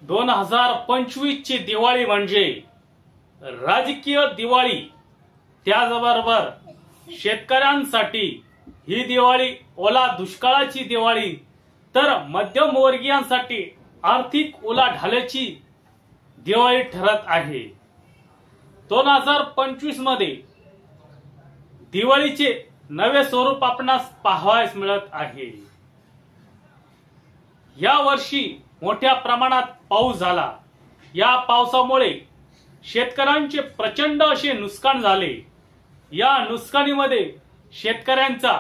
2025 ची दिवाळी म्हणजे राजकीय दिवाळी, त्याचबरोबर शेतकऱ्यांसाठी ही दिवाळी ओला दुष्काळाची दिवाळी, तर मध्यमवर्गीयांसाठी आर्थिक उलाढालीची दिवाळी ठरत आहे। 2025 मध्ये दिवाळीचे नवे स्वरूप आपणास पाहावयास मिळत आहे। या वर्षी मोठ्या प्रमाणात पाऊस झाला। या पावसामुळे शेतकऱ्यांचे प्रचंड असे नुकसान झाले। या नुकसानीमध्ये शेतकऱ्यांचा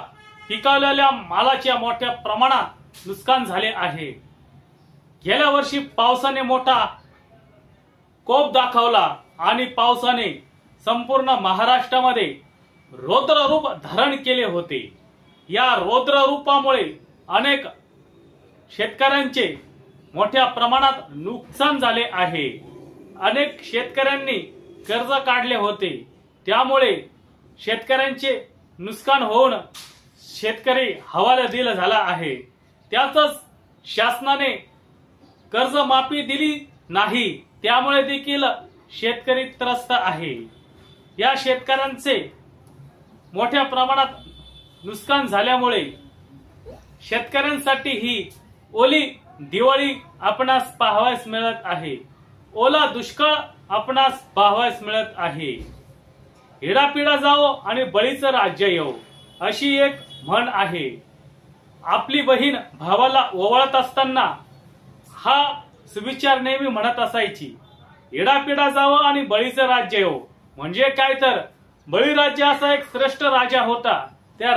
पिकवलेल्या मालाच्या मोठ्या प्रमाणात नुकसान झाले आहे। गेल्या वर्षी पावसाने मोठा कोप दाखवला आणि पावसाने संपूर्ण महाराष्ट्रामध्ये रौद्र रूप धारण केले होते। या रौद्र रूपामुळे अनेक शेतकऱ्यांचे मोठ्या प्रमाणात नुकसान झाले आहे। अनेक शेतकऱ्यांनी कर्ज काढले होते, त्यामुळे शेतकऱ्यांचे नुकसान होऊन शेतकरी हवाला दिला झाला आहे। त्यातच शासनाने कर्जमाफी दिली नाही, त्यामुळे देखील शेतकरी त्रस्त आहे। या शेतकऱ्यांचे मोठ्या प्रमाणात नुकसान झाल्यामुळे शेतकऱ्यांसाठी ही ओली दिवाळी आपणास पाहावयास मिळत आहे। ओला दुष्काळ आपणास पाहावयास मिळत आहे। इडापिडा जावो आणि बळीचं राज्य येवो, अशी एक म्हण आहे। आपली बहीण भावाला ओवाळत असताना हा सुविचार नेहमी म्हणत असायची, इडापिडा जावो आणि बळीचं राज्य येवो। म्हणजे काय तर बळीराज्य असा एक श्रेष्ठ राजा होता। त्या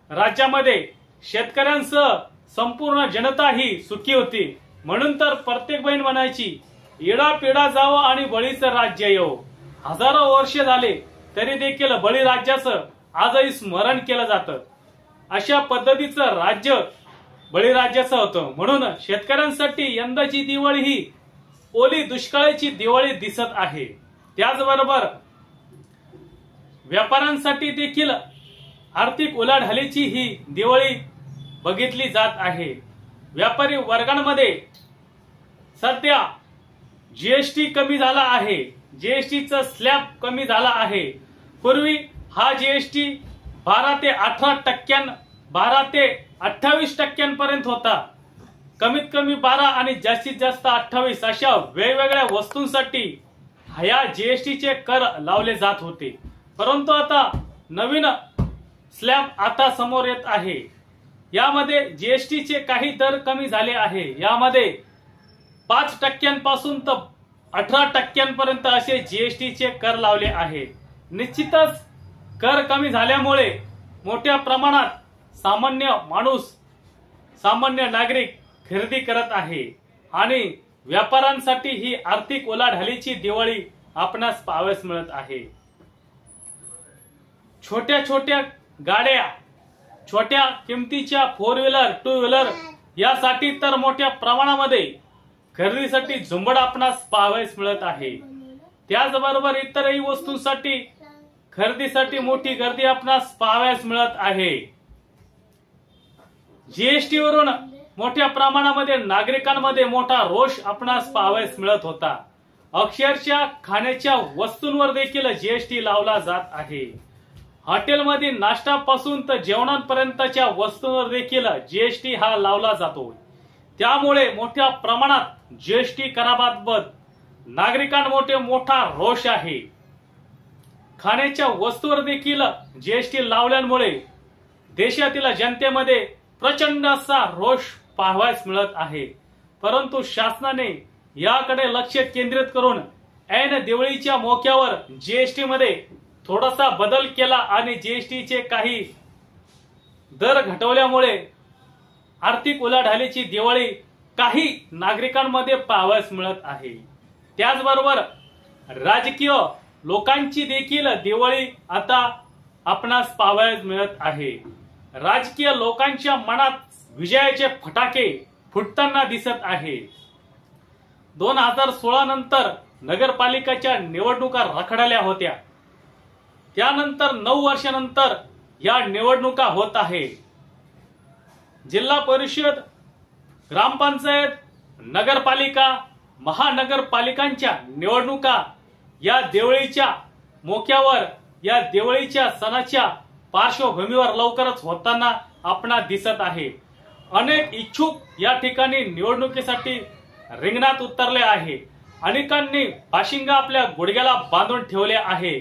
राज्यामध्ये शेतकऱ्यांसह संपूर्ण जनता ही सुखी होती। म्हणून तर प्रत्येक बहीण म्हणायची, इडापिडा जावो आणि बळीचं राज्य येवो। हजारो वर्ष झाले तरी देखील बळीराज्याचं आजही स्मरण केलं जातं। अशा पद्धतीचं राज्य बळीराज्याचं होतं। म्हणून शेतकऱ्यांसाठी यंदाची दिवाळी ही ओली दुष्काळाची दिवाळी दिसत आहे। त्याचबरोबर व्यापाऱ्यांसाठी देखील आर्थिक उलाढालीची ही दिवाळी बघितली जात आहे। व्यापारी वर्गांमध्ये सध्या जीएसटी कमी झाला आहे। जीएसटीचा स्लॅब कमी झाला आहे। पूर्वी हा जीएसटी 12 ते 28% होता। कमीत कमी 12 आणि जास्तीत जास्त 28 अशा वेगवेगळ्या वस्तूंसाठी ह्या जीएसटीचे कर लावले जात होते। परंतु आता नवीन स्लॅब आता समोर येत आहे। यामध्ये जीएसटीचे काही दर कमी झाले आहे। यामध्ये 5% पासून तर 18% पर्यंत असे जीएसटीचे कर लावले आहे। निश्चितच कर कमी झाल्यामुळे मोठ्या प्रमाणात सामान्य माणूस, सामान्य नागरिक खरेदी करत आहे आणि व्यापाऱ्यांसाठी ही आर्थिक उलाढालीची दिवाळी आपणास पाहावयास मिळत आहे। छोट्या छोट्या गाड्या, छोट्या किमतीच्या 4 व्हीलर 2 व्हीलर यासाठी तर मोठ्या प्रमाणामध्ये खरेदीसाठी झुंबड आपणास पाहावयास मिळत आहे। त्याचबरोबर इतरही वस्तूंसाठी खरेदीसाठी मोठी गर्दी आपणास पाहावयास मिळत आहे। जीएसटी वरून मोठ्या प्रमाणामध्ये नागरिकांमध्ये मोठा रोष आपणास पाहावयास मिळत होता। अक्षरशः खाण्याच्या वस्तूंवर देखील जीएसटी लावला जात आहे। हॉटेलमध्ये नाश्त्यापासून तर जेवणापर्यंतच्या वस्तूंवर देखील जीएसटी हा लावला जातो। त्यामुळे मोठ्या प्रमाणात जीएसटी कराबाबत नागरिकांमध्ये मोठा रोष आहे। खाण्याच्या वस्तूंवर देखील जीएसटी लावल्यामुळे देशातील जनतेमध्ये प्रचंड असा रोष पाहावयास मिळत आहे। परंतु शासनाने याकडे लक्ष केंद्रित करून ऐन दिवाळीच्या मोक्यावर जीएसटी मध्ये थोडासा बदल केला आणि जीएसटीचे काही दर घटवल्यामुळे आर्थिक उलाढालीची दिवाळी काही नागरिकांमध्ये पाहावयास मिळत आहे। त्याचबरोबर राजकीय लोकांची देखील दिवाळी आता आपणास पाहावयास मिळत आहे। राजकीय लोकांच्या मनात विजयाचे फटाके फुटताना दिसत आहे। 2016 नंतर नगरपालिकेच्या निवडणुका रखडल्या होत्या। त्यानंतर 9 वर्षानंतर या निवडणुका होत आहे। जिल्हा परिषद, ग्रामपंचायत, नगरपालिका महानगरपालिकांच्या निवडणुका या दिवाळीच्या मोक्यावर या दिवाळीच्या सणाच्या पार्श्वभूमीवर लवकरच होताना आपणास दिसत आहे। अनेक इच्छुक या ठिकाणी निवडणुकीसाठी रिंगणात उतरले आहे। अनेकांनी बाशिंग आपल्या गुडघ्याला बांधून ठेवले आहे।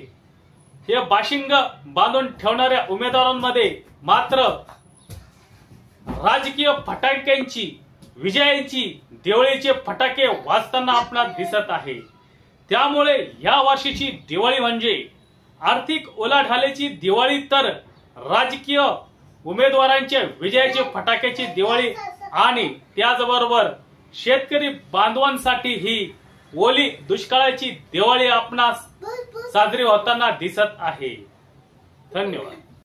हे बाशिंग बांधून ठेवणाऱ्या उमेदवारांमध्ये मात्र राजकीय फटाक्यांची विजयाची दिवाळीचे फटाके वाजताना आपणास दिसत आहे। त्यामुळे या वर्षीची दिवाळी म्हणजे आर्थिक उलाढालीची दिवाळी तर राजकीय उमेदवारांच्या विजयाचे फटाक्याची दिवाळी आणि त्याचबरोबर शेतकरी बांधवांसाठी ही ओली दुष्काळाची दिवाळी आपणास साजरी होताना दिसत आहे। धन्यवाद।